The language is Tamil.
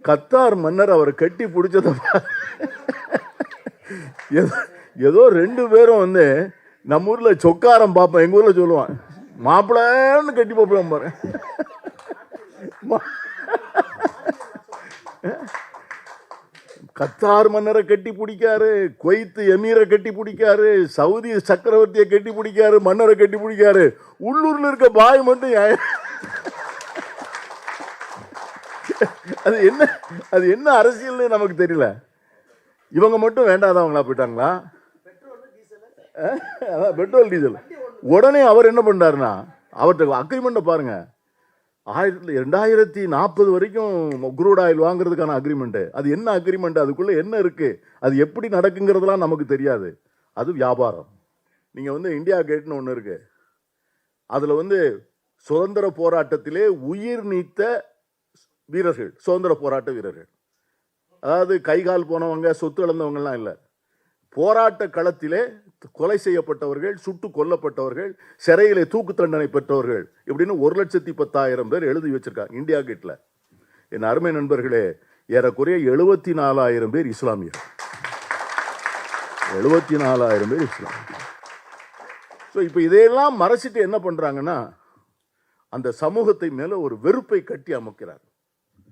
கத்தார் மன்னர் அவரை கட்டி பிடிச்சத ஏதோ 2 பேரும் வந்து நம்ம ஊர்ல சொக்காரம் பார்ப்போம், எங்க ஊர்ல சொல்லுவான் மாப்பிள்ளன்னு கட்டி பார்ப்போம் பாரு. கத்தார் மன்னரை கட்டி பிடிக்காரு, குவைத் எமீரை கட்டி பிடிக்காரு, சவுதி சக்கரவர்த்தியை கட்டி பிடிக்காரு, மன்னரை கட்டி பிடிக்காரு. உள்ளூர்ல இருக்க பாய் மட்டும் அது என்ன அரசியல்னு நமக்கு தெரியல. இவங்க மட்டும் வேண்டாதவங்களா போயிட்டாங்களா? அதான் பெட்ரோல் டீசல். உடனே அவர் என்ன பண்றாருன்னா, அவர்கிட்ட அக்ரிமெண்ட் பாருங்க, 2040 வரைக்கும் குரூட் ஆயில் வாங்குறதுக்கான அக்ரிமெண்ட். அது என்ன அக்ரிமெண்ட், அதுக்குள்ள என்ன இருக்கு, அது எப்படி நடக்குங்கிறதுலாம் நமக்கு தெரியாது. அது வியாபாரம். நீங்க வந்து இந்தியா கேட்னு ஒன்று இருக்கு, அதுல வந்து சுதந்திர போராட்டத்திலே உயிர் நீத்த வீரர்கள், சுதந்திர போராட்ட வீரர்கள், அதாவது கைகால் போனவங்க, சொத்து இழந்தவங்கலாம் இல்லை, போராட்ட களத்திலே கொலை செய்யப்பட்டவர்கள், சுட்டு கொல்லப்பட்டவர்கள், சிறையிலே தூக்கு தண்டனை பெற்றவர்கள், இப்படின்னு 1,10,000 பேர் எழுதி வச்சிருக்காங்க இந்தியா கேட்ல. என் அருமை நண்பர்களே, ஏறக்குறைய 74,000 பேர் இஸ்லாமியர். 74,000 பேர் இஸ்லாமியர். ஸோ இப்போ இதையெல்லாம் மறைச்சிட்டு என்ன பண்றாங்கன்னா, அந்த சமூகத்தை மேல ஒரு வெறுப்பை கட்டி அமைக்கிறார்.